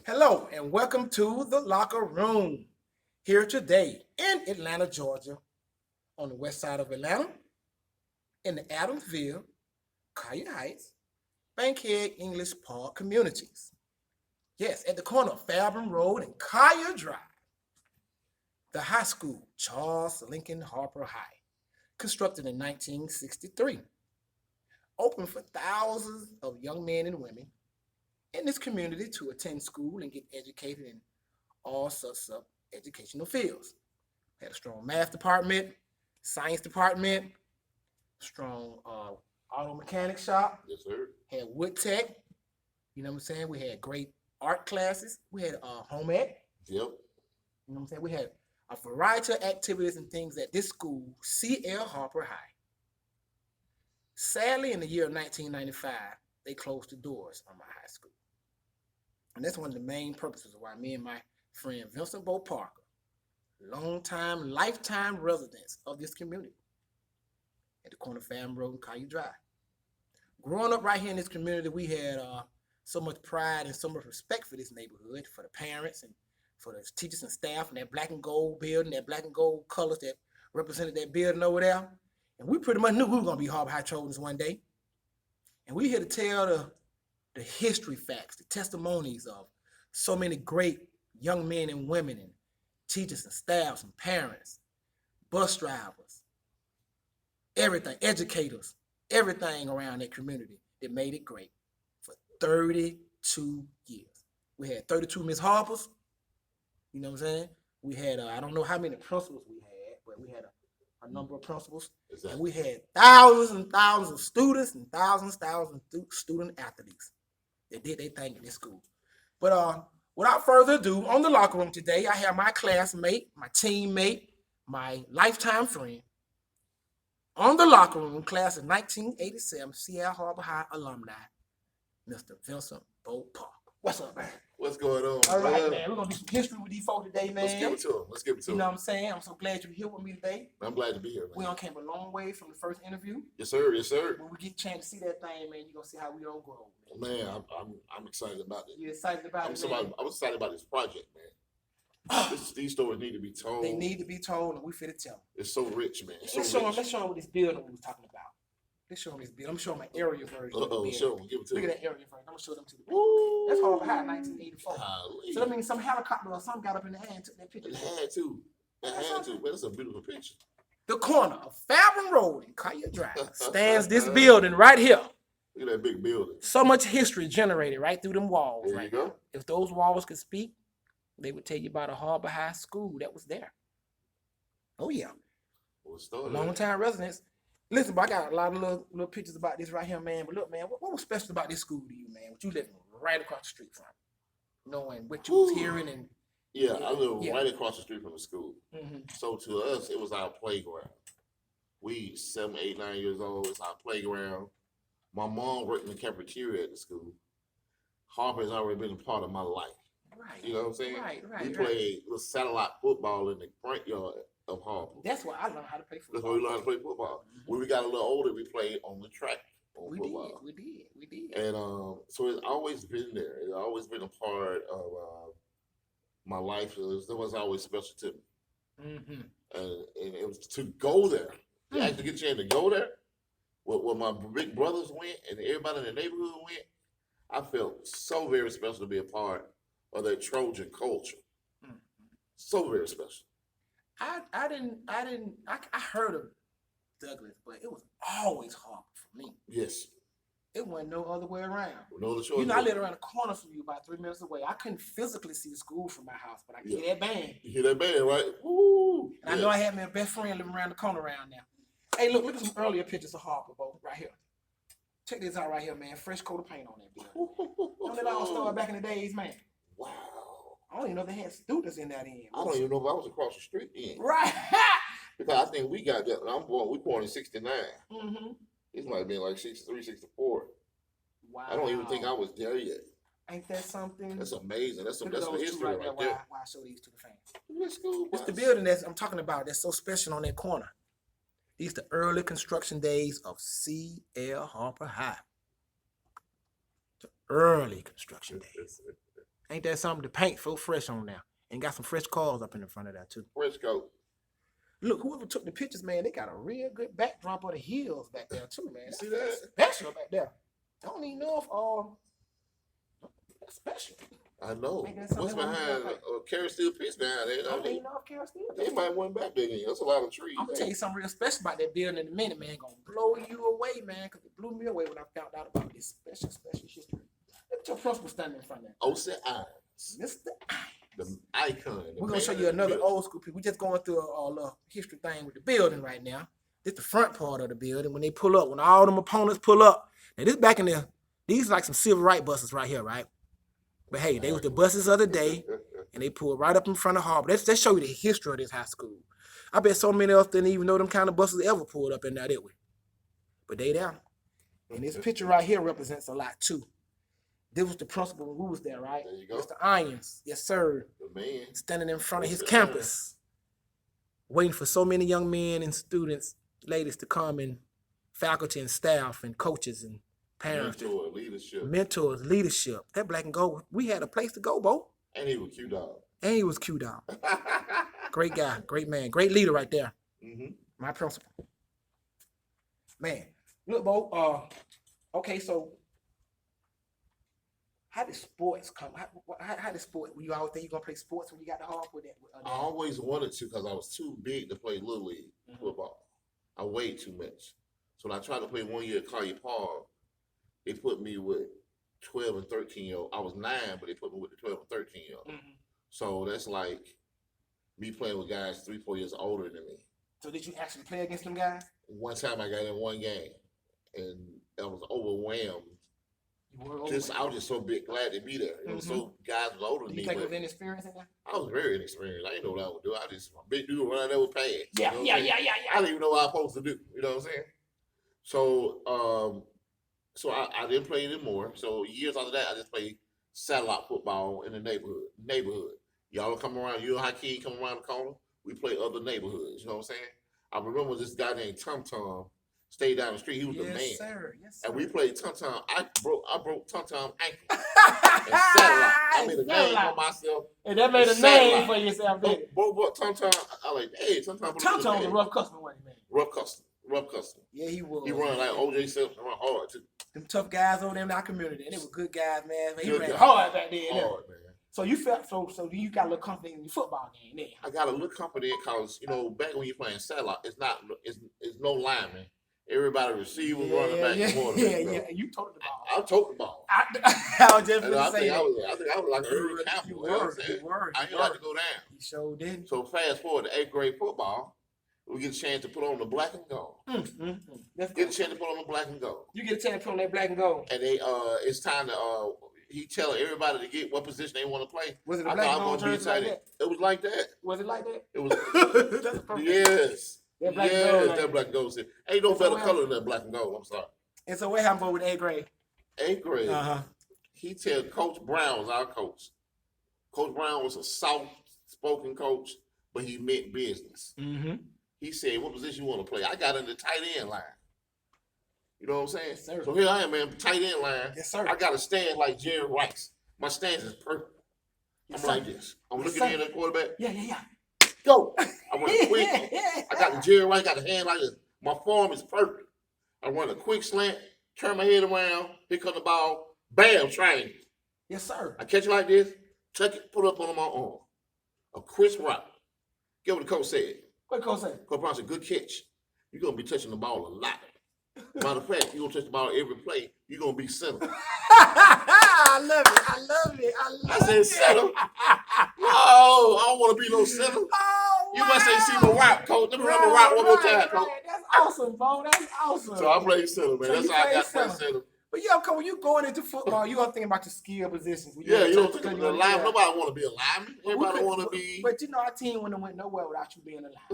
Hello and welcome to the locker room. Here today in Atlanta, Georgia, on the west side of Atlanta, in the Adamsville, Collier Heights, Bankhead English Park communities. Yes, at the corner of Fairburn Road and Collier Drive, the high school, Charles Lincoln Harper High, constructed in 1963, open for thousands of young men and women in this community to attend school and get educated in all sorts of educational fields. Had a strong math department, science department, strong auto mechanic shop, Yes, sir. had wood tech, you know what I'm saying? We had great art classes. We had home ec, Yep. you know what I'm saying? We had a variety of activities and things at this school, C.L. Harper High. Sadly, in the year of 1995, they closed the doors on my high school. And that's one of the main purposes why me and my friend Vincent BoParker, long-time, lifetime residents of this community at the corner of Fairburn Road and Collier Drive. Growing up right here in this community, we had so much pride and so much respect for this neighborhood, for the parents and for the teachers and staff, and that black and gold building, that black and gold colors that represented that building over there. And we pretty much knew we were going to be Harper High Trojans one day. And we here to tell the history facts, the testimonies of so many great young men and women and teachers and staffs and parents, bus drivers, everything, educators, everything around that community that made it great for 32 years. We had 32 Miss Harpers, you know what I'm saying? We had, I don't know how many principals we had, but we had a number of principals. Exactly. And we had thousands and thousands of students and thousands of student athletes that did their thing in this school. But without further ado, on the locker room today, I have my classmate, my teammate, my lifetime friend, on the locker room, class of 1987, C.L. Harper High alumni, Mr. Vincent BoParker. What's up, man? What's going on? All right, man. We're going to do some history with these folks today, man. Let's give it to them. Let's give it to You them. know what I'm saying? I'm so glad you're here with me today. I'm glad to be here, man. We all came a long way from the first interview. Yes, sir. Yes, sir. When we get a chance to see that thing, man, you're going to see how we all grow. Man, I'm excited about it. You're excited about it, man? I'm excited about this project, man. These stories need to be told. They need to be told, and we fit to tell them. It's so rich, man. Let's show them what this building we was talking about. Let's show them this building. I'm showing my area version. Show them. Give it to Look them. at that area version. I'm going to show them to the people. That's Harper High 1984. Golly. So that means some helicopter or something got up in the air and took that picture. It had to. It had to. Man, that's a beautiful picture. The corner of Fairburn Road and Collier Drive stands this building right here. Look at that big building. So much history generated right through them walls. There right you go. now. If those walls could speak, they would tell you about a Harper High school that was there. Oh, yeah. Long time residents. Listen, but I got a lot of little pictures about this right here, man. But look, man, what was special about this school to you, man? What you living right across the street from? Knowing what you was hearing and... Yeah, I live right across the street from the school. Mm-hmm. So to us, it was our playground. We 7, 8, 9 years old. It's our playground. My mom worked in the cafeteria at the school. Harper has already been a part of my life. Right. You know what I'm saying? Right. We played little satellite football in the front yard of Harper. That's why I learned how to play football. That's why we learned how to play football. Mm-hmm. When we got a little older, we played on the track. We did. And so it's always been there. It's always been a part of my life. That was always special to me. Mm-hmm. And it was to go there, to actually get a chance to go there. When my big brothers went and everybody in the neighborhood went, I felt so very special to be a part of that Trojan culture. Mm-hmm. So very special. I heard of Douglas, but it was always hard for me. Yes. It wasn't no other way around. No, you know, I lived around the corner from you, about 3 minutes away. I couldn't physically see the school from my house, but I could hear that band. You hear that band, right? Woo! And I know I had my best friend living around the corner around now. Hey, look at some earlier pictures of Harper, Bo, right here. Check this out right here, man. Fresh coat of paint on that building. Don't it all start back in the days, man? Wow. I don't even know if they had students in that end. I don't even know if I was across the street then. Right. Because I think we got that. We born in 69. Mm-hmm. This might have been like 63, 64. Wow. I don't even think I was there yet. Ain't that something? That's amazing. That's some history right there. Why I show these to the fans? Let's go. It's the building that I'm talking about that's so special on that corner. These the early construction days of C.L. Harper High. The early construction days. Ain't that something? The paint so fresh on there. And got some fresh cars up in the front of that too. Frisco. Look, whoever took the pictures, man, they got a real good backdrop of the hills back there too, man. You see that? That's special back there. I don't even know if that's special. I know. Ain't that something What's that behind like- Carol Steel Pitts behind there? I don't even know if Carol still. They might went back there. That's a lot of trees. I'm gonna tell you something real special about that building in a minute, man. Gonna blow you away, man, because it blew me away when I found out about this special history. Look at your principal standing in front of that. O.C. Irons, Mr. the icon. We're gonna show you another old school people. We're just going through a little history thing with the building right now. This the front part of the building. When they pull up, when all them opponents pull up. Now this back in there, these like some civil rights buses right here, right? But hey, they was the buses of the day, and they pulled right up in front of Harbor. Let's show you the history of this high school. I bet so many of us didn't even know them kind of buses ever pulled up in there that way. But they there. And this picture right here represents a lot too. This was the principal when we was there, right? There you go. Mr. Irons, yes sir. The man. Standing in front of his Mr. campus, waiting for so many young men and students, ladies to come, and faculty and staff and coaches and parents. Mentor, leadership. Mentors, leadership. That black and gold, we had a place to go, Bo. And he was cute dog. And he was cute dog. Great guy, great man, great leader right there. Mm-hmm. My principal. Man, look, Bo. Okay, so how did sports come? How did sports? You always think you gonna play sports when you got the heart with that? I always wanted to because I was too big to play Little League football. I weighed too much. So when I tried to play 1 year at Collier Park, they put me with 12 and 13-year-old. I was 9, but they put me with the 12 and 13-year-old. Mm-hmm. So that's like me playing with guys 3-4 years older than me. So did you actually play against them guys? One time I got in one game, and I was overwhelmed. I was just so big, glad to be there. It was so guys was older than me. Did you think it was inexperienced in that? I was very inexperienced. I didn't know what I would do. I just a big dude running there with pads. Yeah. I didn't even know what I was supposed to do. You know what I'm saying? So, I didn't play anymore. So years after that, I just played satellite football in the neighborhood. Y'all will come around. You know how kids come around the corner? We play other neighborhoods. You know what I'm saying? I remember this guy named Tum Tum stayed down the street. He was the man. Yes, sir. And we played Tum Tum. I broke Tum Tum ankle. And satellite. I made a name for myself. And that made a name for yourself, didn't it? Broke Tum Tum. I like, hey, Tum Tum. Tum Tum was a rough customer, wasn't he, man? Rough custom. Yeah, he was. He run like OJ Simpson, run hard too. Them tough guys over there in our community, and they were good guys, man. He Good ran guy. hard back then. Hard, man. So you felt so you got a little confidence in your football game then. I got a little confident because back when you're playing satellite, it's no lineman. Everybody receiver, running back, and quarterback. Yeah. You told the ball. I took the ball. I was just gonna say I think I was like an early captain. You were. I didn't like to go down. You sure did. So fast forward to 8th grade football, we get a chance to put on the black and gold. Get a chance to put on the black and gold. You get a chance to put on that black and gold. And they it's time to he telling everybody to get what position they want to play. Was it a black and gold jersey like that? It was like that. Was it like that? It was. That's perfect. Yes. That black and gold. That black and gold. Ain't no better color than that black and gold. I'm sorry. And so what happened with 8th grade? 8th grade. He tell Coach Brown was our coach. Coach Brown was a soft-spoken coach, but he meant business. He said, "What position you want to play?" I got in the tight end line. You know what I'm saying? Yes, sir. So here I am, man, tight end line. Yes, sir. I got to stand like Jerry Rice. My stance is perfect. Yes, I'm like this. I'm yes, looking at the quarterback. Yeah. Go. I run a quick. I got the Jerry Rice, got the hand like this. My form is perfect. I run a quick slant, turn my head around, pick up the ball, bam, triangle. Yes, sir. I catch it like this, tuck it, put it up on my arm. A crisp route. Get what the coach said. What coach said? Coach Brown said, good catch. You're going to be touching the ball a lot. Matter of fact, you're going to touch the ball every play. You're going to be center. I love it. I said, center? No, I don't want to be no center. Oh, you must ain't seen the route, coach. Let me run the route one more time, coach. That's awesome, Bo. That's awesome. So I played center, man. So that's how I got to play center. But yeah, when you going into football, you don't think about your skill positions. Yeah, you don't think about the lineman. Nobody want to be a lineman. Everybody want to be. But our team wouldn't have went nowhere without you being a lineman.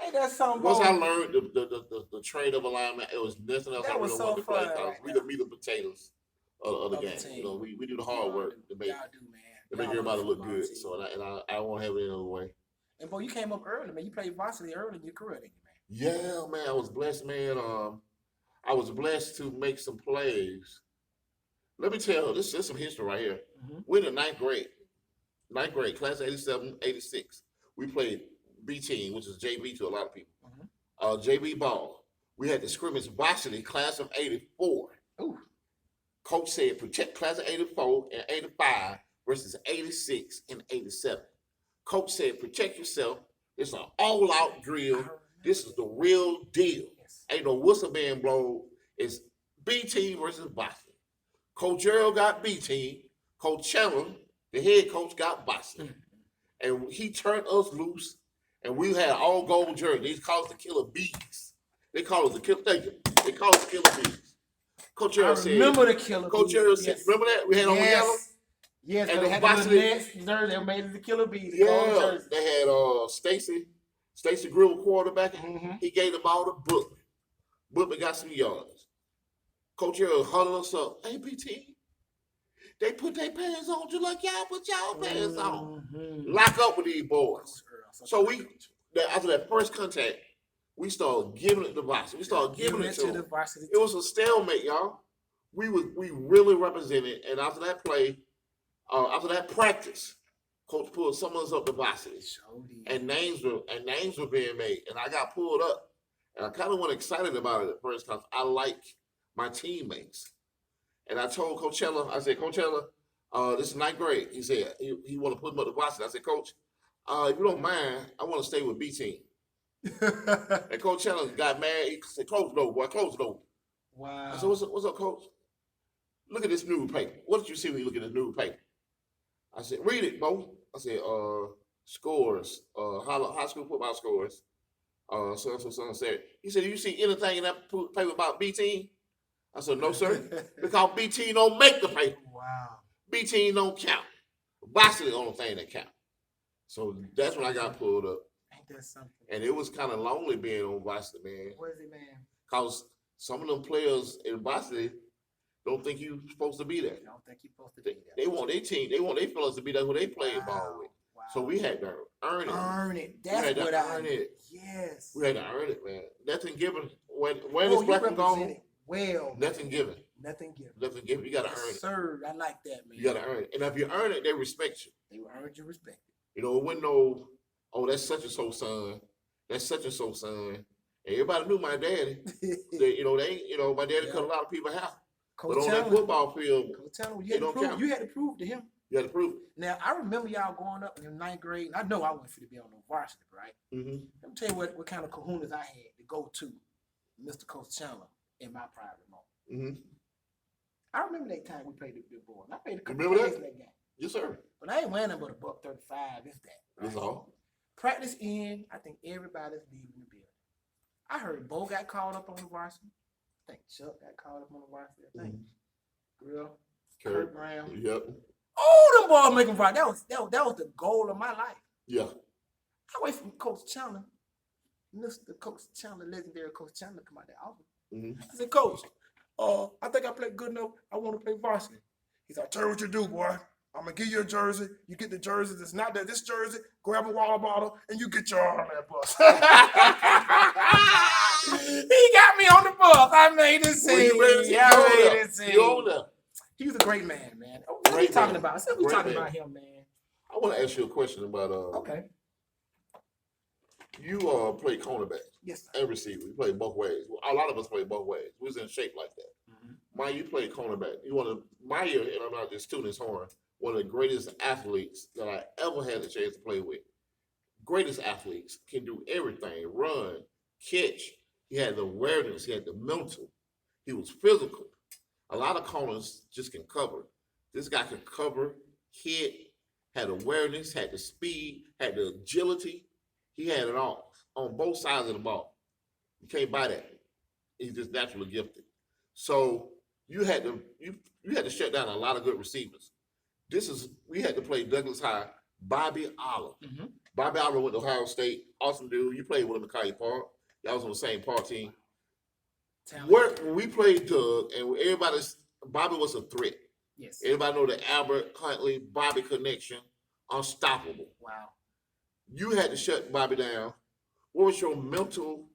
Ain't that something? Once I learned the trade of a lineman, it was nothing else I really wanted to play because we the meat and potatoes of the game. We do the hard work to make everybody look good. So I won't have it any other way. And Bo, you came up early, man. You played varsity early in your career, didn't you, man? Yeah, man. I was blessed, man. I was blessed to make some plays Let me tell you, this is some history right here. Mm-hmm. We're in the ninth grade, class of 87, 86. We played B team, which is JV to a lot of people. JV ball. We had the scrimmage varsity class of 84. Ooh. Coach said protect class of 84 and 85 versus 86 and 87. Coach said protect yourself. It's an all-out drill. This is the real deal. Yes. Ain't no whistle being blown. It's B team versus varsity. Coach Gerald got B team. Coach Chandler, the head coach, got varsity. And he turned us loose, and we had all gold jerseys. They call us the Killer Bees. They call us the Killer. Thank you. They call us the Killer Bees. Coach Gerald said. Remember the Killer Coach Bees. Gerald said. Remember that we had on yellow. Yes, and they had the nets. They made it the Killer Bees. Yeah, they had Stacy Grill quarterback. Mm-hmm. He gave the ball to Bookman. Bookman got some yards. Coach Gerald huddled us up. Hey, PT, they put their pants on just like y'all put y'all pants on. Mm-hmm. Lock up with these boys. So after that first contact, we started giving it to varsity. We started giving it to the varsity. It was a stalemate, y'all. We really represented, and after that play, after that practice, Coach pulled some of us up to varsity, and names were being made, and I got pulled up, and I kind of went excited about it at first because I like my teammates, and I told Coach Chandler, I said, Coach Chandler, this is ninth grade. He said he want to put him up to varsity. I said, Coach, if you don't mind, I want to stay with B team. And Coach Chandler got mad. He said, "Close the door, boy. Close the door." Wow. I said, "What's up, Coach? Look at this newspaper. What did you see when you look at this newspaper?" I said, "Read it, Bo." I said, scores, high school football scores. So said. He said, "Do you see anything in that paper about B team?" I said, "No, sir, because B team don't make the paper. Wow. B team don't count. Varsity the only thing that count." So that's when I got pulled up. Ain't that something? And it was kind of lonely being on varsity, man. What is it, man? Because some of them players in varsity don't think you're supposed to be there. They don't think you're supposed to be there. They want their team. They want their fellas to be there who they play ball with. Wow. So we had to earn it. Earn it. That's what I earn it. Yes. We had to earn it, man. Nothing given. When it's black and gold, well, nothing given. Nothing given. Nothing given. You got to earn it. Sir, I like that, man. You got to earn it. And if you earn it, they respect you. They will earn your respect. You know, it wasn't no, oh, that's such and so son. That's such and so son. Everybody knew my daddy. My daddy cut a lot of people out. But on that football field, you had to prove to him. You had to prove it. Now, I remember y'all going up in the ninth grade. I know I wasn't fit to be on no varsity, right? Mm-hmm. Let me tell you what kind of kahunas I had to go to Mr. Coach Chandler in my private moment. Mm-hmm. I remember that time we played the board. I played a couple games in that game. Yes, sir. But I ain't wearing nothing but a $135, if that. Right? That's all. Practice in, I think everybody's leaving the building. I heard Bo got called up on the varsity. I think Chuck got called up on the varsity. I think Grill, Kurt Brown. Yep. Oh, the ball making varsity. That was the goal of my life. Yeah. I wait from Coach Chandler, Mr. Coach Chandler, legendary Coach Chandler, come out there office. Mm-hmm. I said, Coach, I think I played good enough. I want to play varsity. He said, "I'll tell you what you do, boy. I'm going to give you a jersey. You get the jersey that's not that. This jersey, grab a water bottle, and you get your arm on that bus." He got me on the bus. I made it scene. He was a great man. What are you talking about? I said we talking about him, man. I want to ask you a question about okay. You play cornerback. Yes, sir. And receiver. You play both ways. A lot of us play both ways. We was in shape like that. Mm-hmm. Maya, you play cornerback. You one of Maya, and I'm not just tooting his horn, one of the greatest athletes that I ever had the chance to play with. Greatest athletes, can do everything. Run, catch. He had the awareness. He had the mental. He was physical. A lot of corners just can cover. This guy could cover, hit, had awareness, had the speed, had the agility. He had it all on both sides of the ball. You can't buy that. He's just naturally gifted. So you had to shut down a lot of good receivers. We had to play Douglas High, Bobby Oliver. Mm-hmm. Bobby Oliver went to Ohio State. Awesome dude. You played with him at College Park. Y'all was on the same park team. When we played Doug, and Bobby was a threat. Yes. Everybody know the Albert Huntley Bobby connection, unstoppable. Wow. You had to shut Bobby down. What was your mental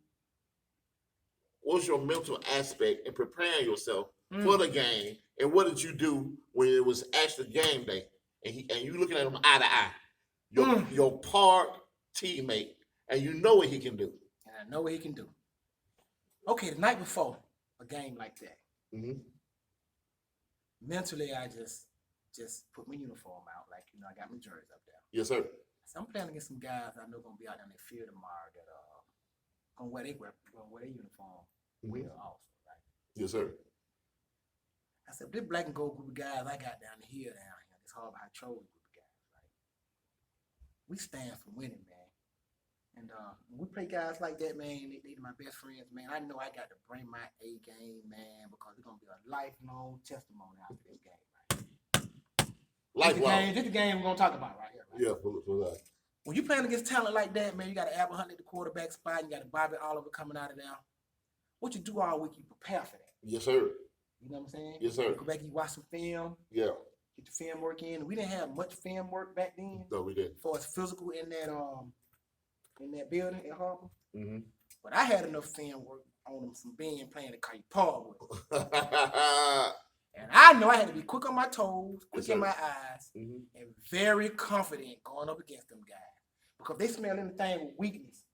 aspect in preparing yourself for the game, and what did you do when it was actually game day, and you looking at him eye to eye, your park teammate, and you know what he can do. And I know what he can do. Okay, the night before a game like that, mentally I just put my uniform out, like I got my jersey up there. Yes, sir. So I'm playing against some guys I know gonna be out there in the field tomorrow that gonna wear their uniform well also, right? Yes, sir. I said, this black and gold group of guys I got down here, this Harbor High Trolling group of guys, right? We stand for winning, man. And when we play guys like that, man, they my best friends, man. I know I got to bring my A game, man, because it's gonna be a lifelong testimony after this game, right? Lifelong. This the game we're gonna talk about right here, right? Yeah, for that. When you playing against talent like that, man, you got Albert Huntley at the quarterback spot, you got a Bobby Oliver coming out of there. What you do all week, you prepare for that. Yes, sir. You know what I'm saying? Yes, sir. You go back, you watch some film. Yeah. Get the film work in. We didn't have much film work back then. No, we didn't. For us physical in that building at Harper. Mm-hmm. But I had enough film work on them from being playing at Kite Park with. And I know I had to be quick on my toes, quick in my eyes, and very confident going up against them guys. Because if they smell anything with weakness,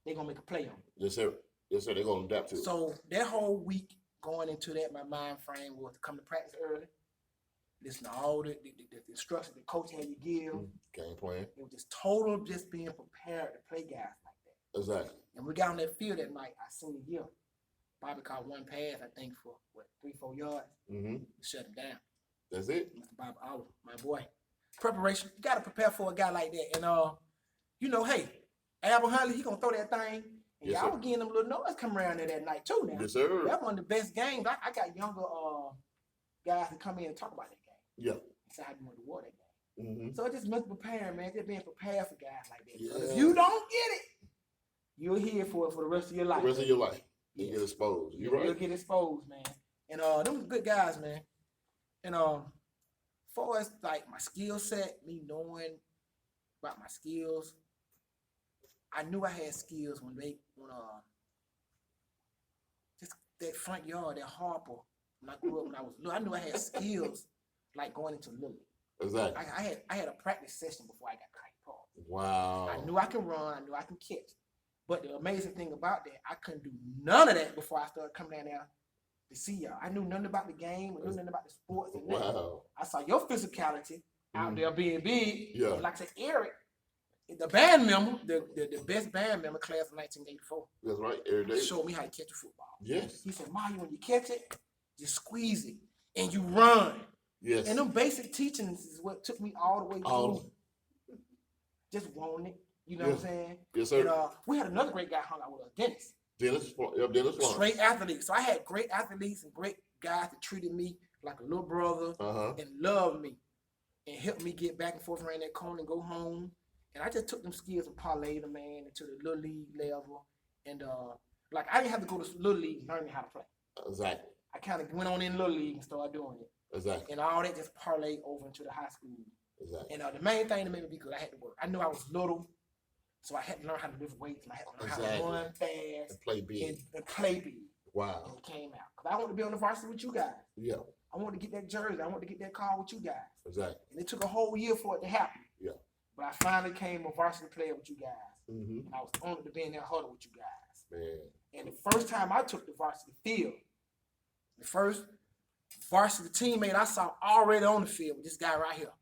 they're going to make a play on it. Yes, sir. Yes, sir. They're going to adapt to it. So that whole week going into that, my mind frame was to come to practice early, listen to all the instructions the coach had to give. Game plan. It was just total just being prepared to play guys like that. Exactly. And we got on that field that night, our senior year. Bobby caught one pass, I think, for 3-4 yards. Shut him down. That's it. Mr. Bobby Oliver, my boy. Preparation. You got to prepare for a guy like that. And, hey, Albert Huntley, he going to throw that thing. And y'all were getting them little noise come around there that night, too, now. Yes, sir. That's one of the best games. I got younger guys to come in and talk about that game. Yeah. That's how you want to war that game. So it just meant preparing, man. Just being prepared for guys like that. Yeah. If you don't get it, you're here for it for the rest of your life. The rest of your life. You get exposed. You're right. You'll get exposed, man. And them good guys, man. And far as like my skill set, me knowing about my skills, I knew I had skills when just that front yard, that Harper, when I grew up when I was little, I knew I had skills like going into Lily. Exactly. I had a practice session before I got Kite Park. Wow. I knew I can run, I knew I can catch. But the amazing thing about that, I couldn't do none of that before I started coming down there to see y'all. I knew nothing about the game, I knew nothing about the sports. And wow. I saw your physicality out there being big. Yeah. Like I said, Eric, the band member, the best band member class of 1984. That's right. Every day. Showed me how to catch a football. Yes. He said, Mario, when you catch it, just squeeze it and you run. Yes. And them basic teachings is what took me all the way through. Just wanting it. You know what I'm saying? Yes, sir. And we had another great guy hung out with us, Dennis. Dennis. Straight athletes. So I had great athletes and great guys that treated me like a little brother and loved me and helped me get back and forth around that corner and go home. And I just took them skills and parlayed them, man, into the little league level. And like I didn't have to go to little league learning how to play. Exactly. I kind of went on in little league and started doing it. Exactly. And all that just parlayed over into the high school. Exactly. And the main thing that made me be good, I had to work. I knew I was little. So I had to learn how to lift weights, and I had to learn how to run fast and play big. And play big. Wow. And it came out. Because I wanted to be on the varsity with you guys. Yeah. I wanted to get that jersey. I wanted to get that car with you guys. Exactly. And it took a whole year for it to happen. Yeah. But I finally came a varsity player with you guys. And I was honored to be in that huddle with you guys. Man. And the first time I took the varsity field, the first varsity teammate I saw already on the field was this guy right here.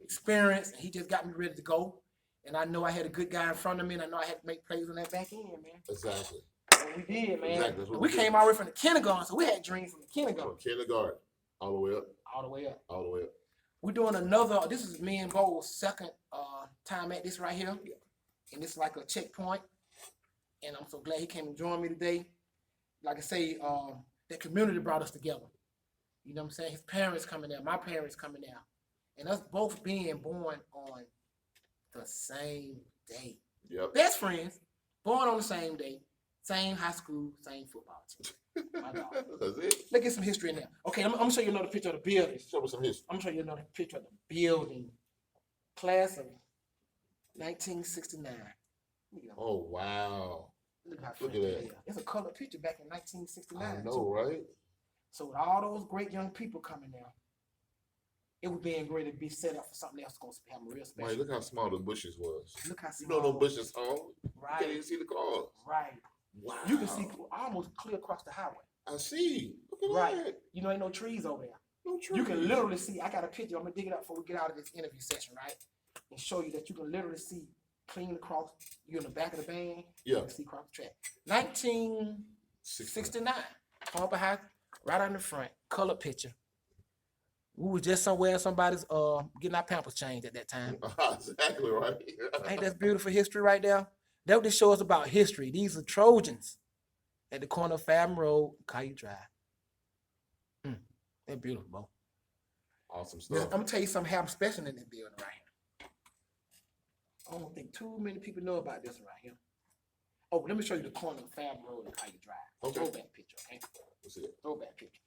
Experience, and he just got me ready to go. And I know I had a good guy in front of me, and I know I had to make plays on that back end, man. Exactly. And we did, man. Exactly. We came all the way from the kindergarten, so we had dreams from the kindergarten. From kindergarten, all the way up. All the way up. All the way up. We're doing another, this is me and Bo's second time at this right here. Yeah. And it's like a checkpoint. And I'm so glad he came and joined me today. Like I say, that community brought us together. You know what I'm saying? His parents coming there, my parents coming there. And us both being born on the same day. Yep. Best friends, born on the same day, same high school, same football team. My God. That's it. Let's get some history in there. Okay, I'm gonna show you another picture of the building. Show me some history. I'm gonna show you another picture of the building. Class of 1969. Oh wow. Look how Look at that. It's a color picture back in 1969. I know, right? So with all those great young people coming there, it was being great to be set up for something else going to happen real special. Right, look how small the bushes was. Look how You know small. those bushes tall. You Right. can't even see the cars. Right. Wow. You can see almost clear across the highway. I see. Look at Right. that. You know, ain't no trees over there. No trees. You can literally see. I got a picture. I'm gonna dig it up before we get out of this interview session, right? And show you that you can literally see clean across. You're in the back of the van. Yeah. You can see across the track. 1969. Harper High, right on the front, color picture. We was just somewhere, somebody's getting our pampers changed at that time. Exactly right. Ain't that beautiful history right there? That what this shows us about history. These are Trojans at the corner of Fathom Road, Caillou Drive. They're beautiful, bro. Awesome Now, stuff. I'm gonna tell you something happened special in this building right here. I don't think too many people know about this right here. Oh, let me show you the corner of Fathom Road and Caillou Drive. Okay. Throwback picture, okay? Let's see it. Throwback picture.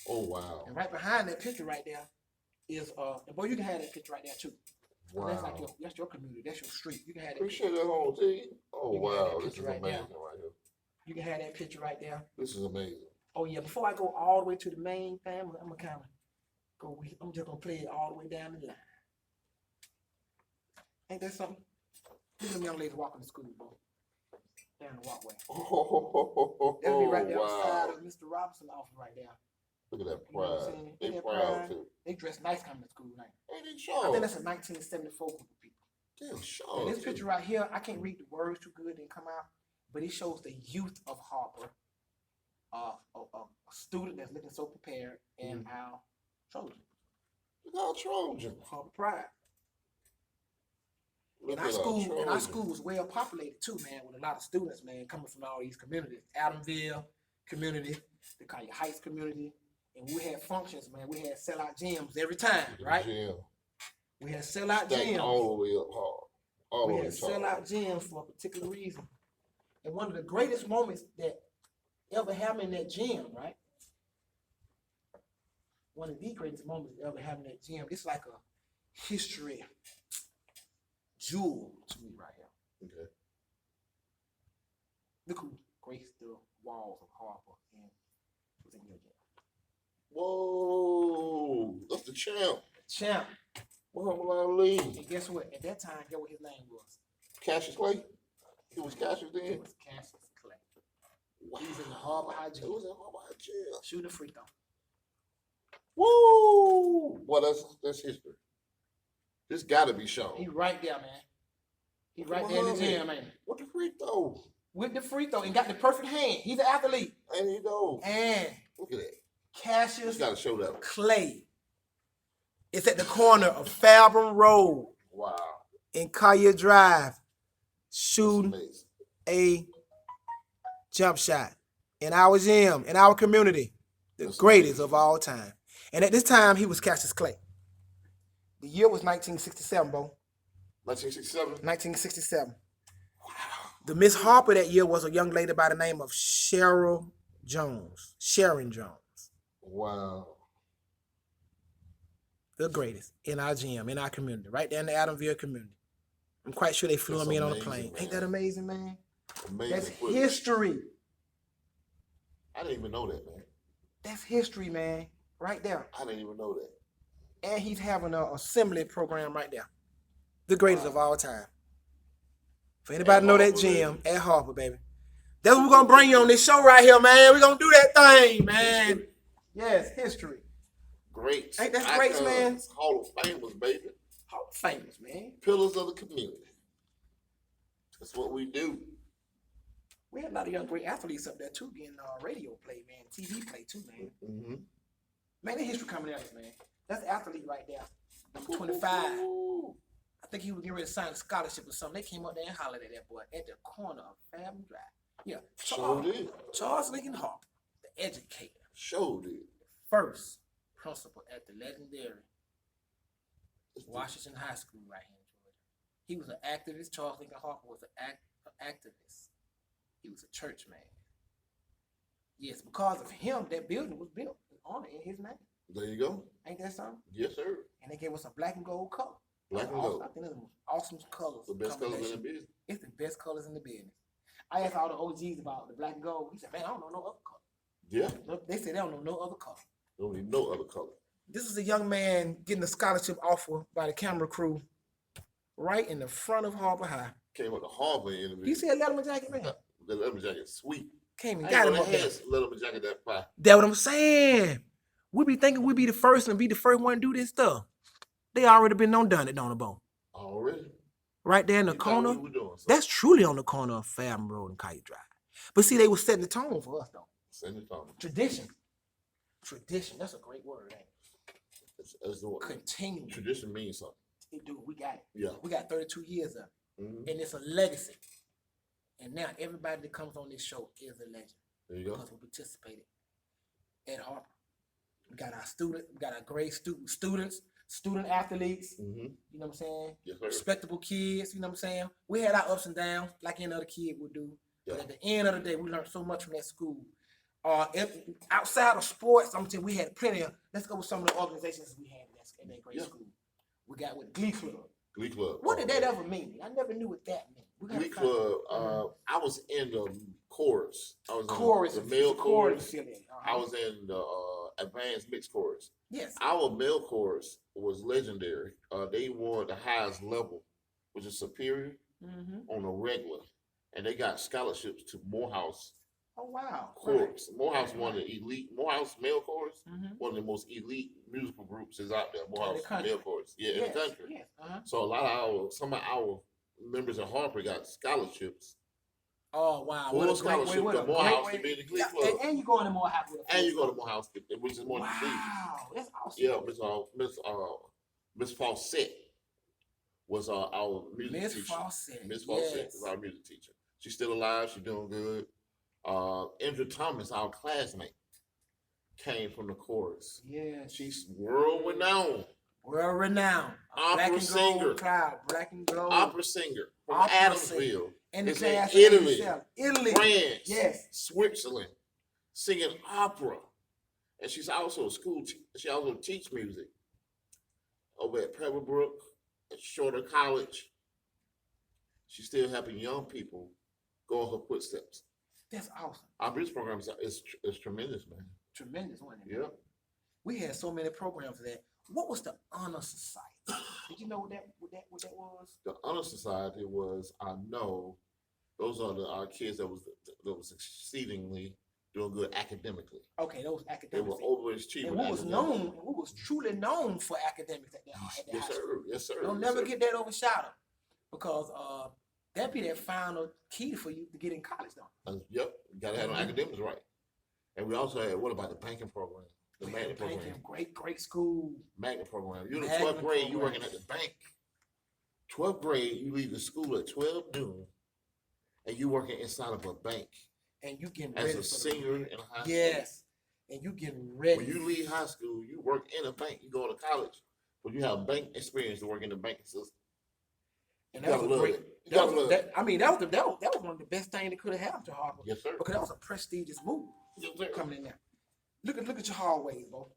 Oh wow. And right behind that picture right there is and boy, you can have that picture right there too. Wow. That's like that's your community, that's your street. You can have that Appreciate picture. that whole team. Oh You can have wow, that this is picture right amazing there. right here. You can have that picture right there. This is amazing. Oh yeah, before I go all the way to the main family, I'm gonna I'm just gonna play it all the way down the line. Ain't that something? Look at them young ladies walking to school, bro. Down the walkway. They'll be right there outside of Mr. Robinson's office right there. Look at that You know what I'm pride. saying? They Ain't that proud pride? too. They dress nice coming to school, right? Ain't they I sure? think that's a 1974 group of people. Damn sure. And this picture right here, I can't read the words too good and come out, but it shows the youth of Harper, a student that's looking so prepared, and our Trojan. Look how Trojan. Harper Pride. Look And our at school, and our Trojan. school was well populated too, man, with a lot of students, man, coming from all these communities. Adamville community, the Caillou Heights community, and we had functions, man. We had sellout gyms every time, right? Gym. We had sellout Stacked gyms. all the way up hard. All the We way had top. sellout gyms for a particular reason. And one of the greatest moments that ever happened in that gym, right? One of the greatest moments that ever happened in that gym. It's like a history jewel to me right here. Okay. Look who graced the walls of Harper and was in your gym. Whoa, that's the champ. Champ. Muhammad Ali. And guess what? At that time, guess what his name was? Cassius Clay. He was Cassius then. It was Cassius Clay. Wow. He was in the Harper High It gym. was in Harper High jail. Shooting a free throw. Woo! Well, that's history. This got to be shown. He right there, man. He right there in the gym, man. What the free throw? With the free throw and got the perfect hand. He's an athlete. Ain't he though? And Look at that. Cassius You got to show that one. Clay. It's at the corner of Fathom Road Wow. and Caillou Drive, That's shooting amazing. a jump shot in our gym, in our community, the That's greatest amazing. of all time. And at this time, he was Cassius Clay. The year was 1967, bro. 1967. 1967. Wow. The Miss Harper that year was a young lady by the name of Sharon Jones. Wow. The greatest in our gym, in our community, right there in the Adamville community. I'm quite sure they flew That's me in on a amazing, plane. man. Ain't that amazing, man? Amazing. That's footage. history. I didn't even know that, man. That's history, man. Right there. I didn't even know that. And he's having an assembly program right there. The greatest of all time. For anybody At know that Harper, gym, at Harper, baby. That's what we're going to bring you on this show right here, man. We're going to do that thing, man. History. Yes, history. Great. Ain't that great, man? Hall of Famers, baby. Hall of Famers, man. Pillars of the community. That's what we do. We had a lot of young great athletes up there, too, getting radio play, man. TV play, too, man. Mm-hmm. Man, the history coming at us, man. That's the athlete right there. Number 25. I think he was getting ready to sign a scholarship or something. They came up there and hollered at that boy at the corner of Fathom Drive. Yeah. Sure did. Charles Lincoln Harper, the educator. Sure did. First principal at the legendary Washington High School right here in Georgia. He was an activist. Charles Lincoln Harper was an activist. He was a church man. Yes, because of him, that building was built in honor in his name. There you go. Ain't that something? Yes, sir. And they gave us a black and gold color. Black and Awesome. gold. I think that's the most awesome colors. The best colors in the combination. business. It's the best colors in the business. I asked all the OGs about the black and gold. He said, man, I don't know no other color. Yeah. They say they don't know no other color. Don't need no other color. This is a young man getting a scholarship offer by the camera crew right in the front of Harbor High. Came with the Harvard interview. You see a Letterman jacket, man? The Letterman jacket, sweet. Came and I got ain't him know up they there. had Letterman jacket that fine. That's what I'm saying. We be thinking we be the first and be the first one to do this stuff. They already been done it on the bone. Already? Right there in the You thought corner. we were doing something. That's truly on the corner of Fathom Road and Kite Drive. But see, they was setting the tone for us though. Setting the tone. Tradition. Tradition. That's a great word, ain't it? That's the word. Continue. Tradition means something. Dude, we got it. Yeah. We got 32 years of it. Mm-hmm. And it's a legacy. And now everybody that comes on this show is a legend. There you go. Because we participated at Harper. We got our students, we got our great student athletes, Mm-hmm. you know what I'm saying? Yes, sir. Respectable kids, you know what I'm saying? We had our ups and downs like any other kid would do. Yeah. But at the end of the day, we learned so much from that school. Outside of sports, I'm telling you, we had plenty of, let's go with some of the organizations we had in that great school. We got with Glee Club. Glee Club. What did that ever mean? I never knew what that meant. Glee Club, I was in the chorus. I was chorus, in the male chorus. Uh-huh. I was in the advanced mixed chorus. Yes. Our male chorus was legendary. They won the highest level, which is superior, on a regular. And they got scholarships to Morehouse. Oh, wow. Chorus. Right. Morehouse won the elite. Morehouse male chorus, Mm-hmm. one of the most elite musical groups is out there. Morehouse the male chorus. Yeah, yes. in the country. Yes. Uh-huh. So a lot of some of our members at Harper got scholarships. Oh, wow. Full scholarship to Morehouse to be in the Glee Club. And you going to Morehouse with a and you go to Morehouse, which is more wow, that's awesome. Yeah, Miss Fawcett was our music teacher. Miss Fawcett is our music teacher. She's still alive. She's doing good. Andrew Thomas, our classmate, came from the chorus. Yeah, she's world renowned. World renowned. Opera singer. Black and gold. Opera singer from Adamsville. And the it's class in Italy, France, yes, Switzerland, singing opera, and she's also a school teacher. She also teaches music over at Pebblebrook, at Shorter College. She's still helping young people go in her footsteps. That's awesome. Our music program is tremendous, man. Tremendous, wasn't it? Yeah. We had so many programs for that. What was the Honor Society? Did you know what that was? The Honor Society was, I know, those are our kids that was exceedingly doing good academically. Okay, those academics. They were overachieving. And what was truly known for academics at that high school. Yes, sir. Don't never get that overshadowed, because that'd be that final key for you to get in college, though. Yep, you gotta have academics right. And we also had, what about the banking program? The Magnet program. Great school. Magnet program. You're in the 12th grade, you're working at the bank. 12th grade, you leave the school at 12 noon, and you working inside of a bank. And you getting ready as a senior in high school. Yes. And you getting ready. When you leave high school, you work in a bank. You go to college, but you have bank experience to work in the banking system. And that was great. That was one of the best things that could have happened to Harvard. Yes, sir. Because that was a prestigious move. Yes, sir. Coming in there. Look at your hallways, bro.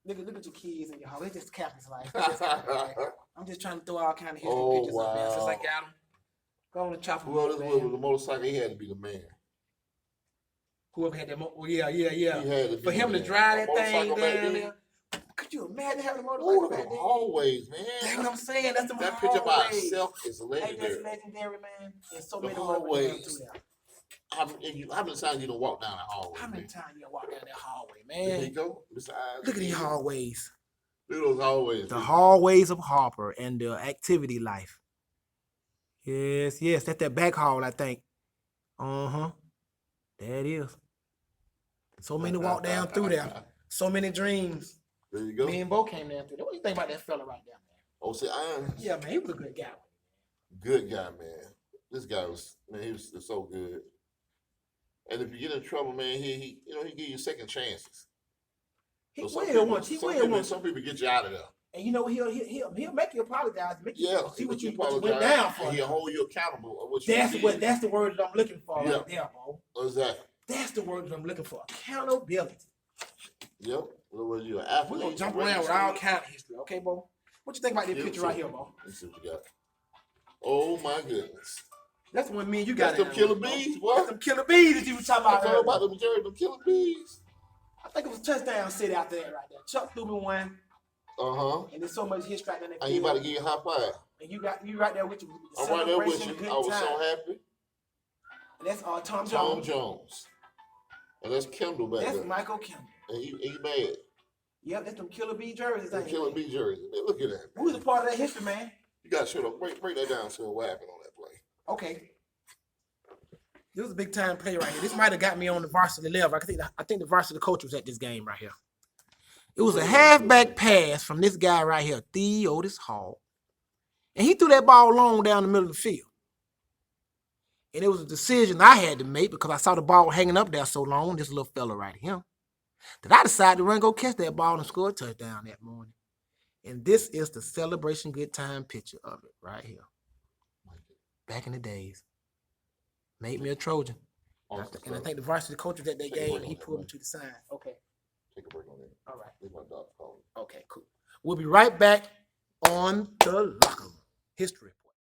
Look at your kids in your hallway. They just campus life. I'm just trying to throw all kind of history pictures up there since I got them. Go on and chop them. Well, this was the motorcycle. He had to be the man. Whoever had that yeah. He had to be for him to drive that thing down there. Could you imagine having a motorcycle back there? Hallways, man. That's what I'm saying. That's the that picture by itself is legendary. Hey, that's legendary, man. There's so many hallways. How many times you don't walk down that hallway? How many times you walk down that hallway, man? There you go. Look at these hallways. Look at those hallways. The hallways of Harper and the activity life. Yes. That's that back hall, I think. There it is. So many walk down through there. So many dreams. There you go. Me and Bo came down through there. What do you think about that fella right there, man? Oh, see, yeah, man, he was a good guy. Good guy, man. This guy was so good. And if you get in trouble, man, he give you second chances. Some people get you out of there. And you know he'll make you apologize. See what you went down for. He'll hold you accountable of what that's the word that I'm looking for right there, Bo. Exactly. That's the word that I'm looking for. Accountability. Yep. What you an athlete? We're gonna jump around with all kind of history, okay, Bo? What you think about this picture right here, Bo? Let's see what you got. Oh my goodness. That's when me and you got That's them killer bees, boy. That's them killer bees that you were talking I about. told about them Jerry, them killer bees. I think it was a touchdown city out there right there. Chuck threw me one. And there's so much history right there. And you about to give you a high five. And you right there with you. I'm right there with you. I was so happy. And that's Tom Jones. Tom Jones. And that's Kendall back there. That's Michael Kendall. And he mad. Yep, that's them killer bee jerseys. Them killer bee jerseys. Look at that. Who's a part of that history, man? You got to show them. Break that down. Show what happened on that play. Okay. This was a big time play right here. This might have got me on the varsity level. I think the varsity coach was at this game right here. It was a halfback pass from this guy right here, Theodis Hall. And he threw that ball long down the middle of the field. And it was a decision I had to make because I saw the ball hanging up there so long, this little fella right here, that I decided to run go catch that ball and score a touchdown that morning. And this is the celebration good time picture of it right here. Back in the days. Made me a Trojan. And I think the varsity coach was at that game. He pulled me to the side. Okay. Take a break on that. All right. Leave my dog calling. Okay, cool. We'll be right back on the Locker Room History Report.